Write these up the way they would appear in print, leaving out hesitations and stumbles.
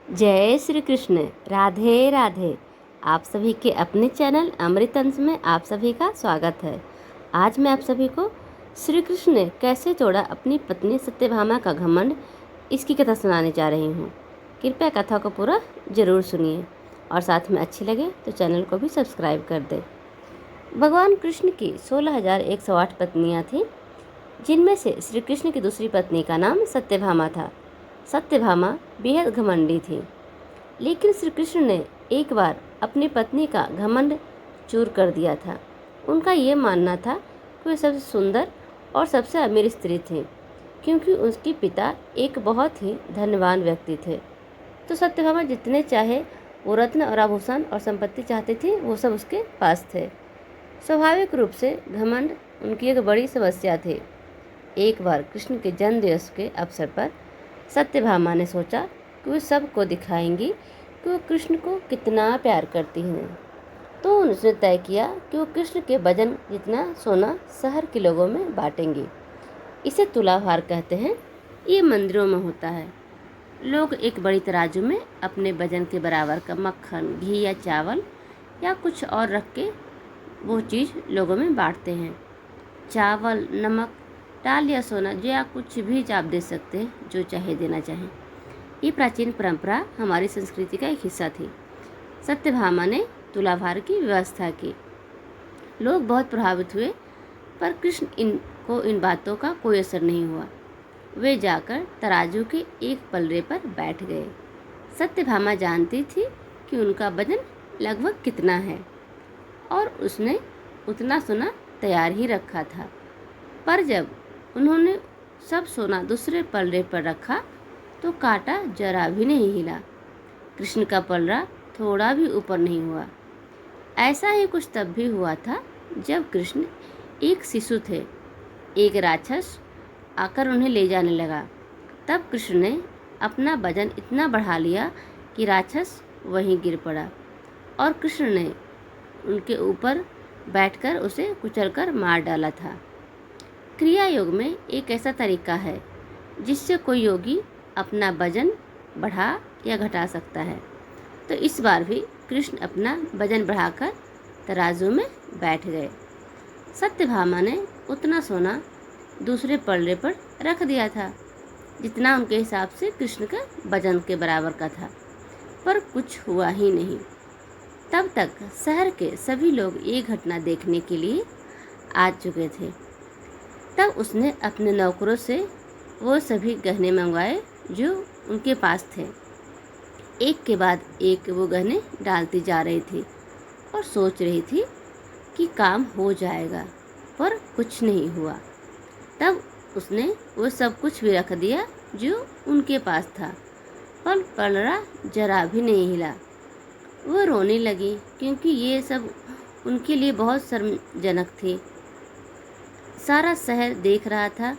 जय श्री कृष्ण। राधे राधे। आप सभी के अपने चैनल अमृत अंश में आप सभी का स्वागत है। आज मैं आप सभी को श्री कृष्ण ने कैसे तोड़ा अपनी पत्नी सत्यभामा का घमंड, इसकी कथा सुनाने जा रही हूँ। कृपया कथा को पूरा जरूर सुनिए और साथ में अच्छी लगे तो चैनल को भी सब्सक्राइब कर दें। भगवान कृष्ण की 16,108 पत्नियाँ थीं, जिनमें से श्री कृष्ण की दूसरी पत्नी का नाम सत्यभामा था। सत्यभामा बेहद घमंडी थी, लेकिन श्री कृष्ण ने एक बार अपनी पत्नी का घमंड चूर कर दिया था। उनका ये मानना था कि वे सबसे सुंदर और सबसे अमीर स्त्री थी, क्योंकि उसके पिता एक बहुत ही धनवान व्यक्ति थे। तो सत्यभामा जितने चाहे वो रत्न और आभूषण और संपत्ति चाहती थी, वो सब उसके पास थे। स्वाभाविक रूप से घमंड उनकी एक बड़ी समस्या थी। एक बार कृष्ण के जन्मदिवस के अवसर पर सत्यभामा ने सोचा कि वो सबको दिखाएंगी कि वो कृष्ण को कितना प्यार करती हैं। तो उसने तय किया कि वो कृष्ण के वजन जितना सोना शहर के लोगों में बांटेंगी। इसे तुलाभार कहते हैं। ये मंदिरों में होता है। लोग एक बड़ी तराजू में अपने वजन के बराबर का मक्खन, घी या चावल या कुछ और रख के वो चीज़ लोगों में बांटते हैं। चावल, नमक, दाल या सोना जो या कुछ भी आप दे सकते हैं, जो चाहे देना चाहें। ये प्राचीन परंपरा हमारी संस्कृति का एक हिस्सा थी। सत्यभामा ने तुलाभार की व्यवस्था की। लोग बहुत प्रभावित हुए, पर कृष्ण इन बातों का कोई असर नहीं हुआ। वे जाकर तराजू के एक पलड़े पर बैठ गए। सत्यभामा जानती थी कि उनका वजन लगभग कितना है और उसने उतना सोना तैयार ही रखा था। पर जब उन्होंने सब सोना दूसरे पलड़े पर रखा तो कांटा जरा भी नहीं हिला। कृष्ण का पलड़ा थोड़ा भी ऊपर नहीं हुआ। ऐसा ही कुछ तब भी हुआ था जब कृष्ण एक शिशु थे। एक राक्षस आकर उन्हें ले जाने लगा। तब कृष्ण ने अपना वजन इतना बढ़ा लिया कि राक्षस वहीं गिर पड़ा और कृष्ण ने उनके ऊपर बैठकर उसे कुचलकर मार डाला था। क्रिया योग में एक ऐसा तरीका है जिससे कोई योगी अपना वजन बढ़ा या घटा सकता है। तो इस बार भी कृष्ण अपना वजन बढ़ाकर तराजू में बैठ गए। सत्यभामा ने उतना सोना दूसरे पलड़े पर रख दिया था जितना उनके हिसाब से कृष्ण का वजन के बराबर का था, पर कुछ हुआ ही नहीं। तब तक शहर के सभी लोग ये घटना देखने के लिए आ चुके थे। तब उसने अपने नौकरों से वो सभी गहने मंगवाए जो उनके पास थे। एक के बाद एक वो गहने डालती जा रही थी और सोच रही थी कि काम हो जाएगा, पर कुछ नहीं हुआ। तब उसने वो सब कुछ भी रख दिया जो उनके पास था, पर पलड़ा जरा भी नहीं हिला। वो रोने लगी क्योंकि ये सब उनके लिए बहुत शर्मजनक थी। सारा शहर देख रहा था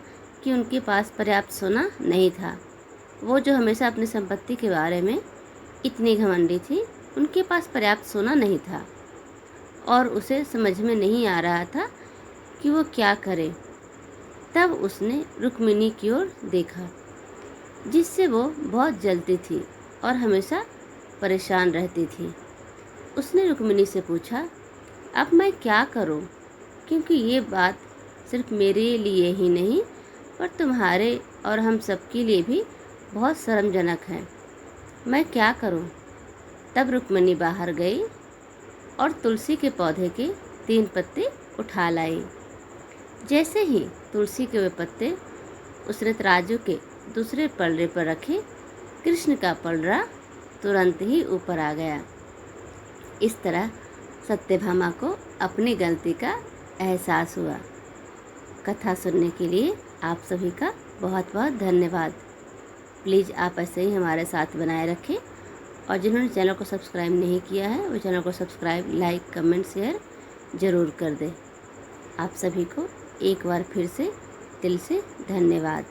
कि उनके पास पर्याप्त सोना नहीं था। वो जो हमेशा अपनी संपत्ति के बारे में इतनी घमंडी थी, उनके पास पर्याप्त सोना नहीं था और उसे समझ में नहीं आ रहा था कि वो क्या करे। तब उसने रुक्मिणी की ओर देखा, जिससे वो बहुत जलती थी और हमेशा परेशान रहती थी। उसने रुक्मिणी से पूछा, अब मैं क्या करूं? क्योंकि ये बात सिर्फ मेरे लिए ही नहीं, पर तुम्हारे और हम सब के लिए भी बहुत शर्मजनक है। मैं क्या करूं? तब रुक्मिणी बाहर गई और तुलसी के पौधे के 3 पत्ते उठा लाई। जैसे ही तुलसी के वे पत्ते उसने तराजू के दूसरे पलड़े पर रखे, कृष्ण का पलड़ा तुरंत ही ऊपर आ गया। इस तरह सत्यभामा को अपनी गलती का एहसास हुआ। कथा सुनने के लिए आप सभी का बहुत बहुत धन्यवाद। प्लीज़ आप ऐसे ही हमारे साथ बनाए रखें और जिन्होंने चैनल को सब्सक्राइब नहीं किया है वो चैनल को सब्सक्राइब, लाइक, कमेंट, शेयर ज़रूर कर दें। आप सभी को एक बार फिर से दिल से धन्यवाद।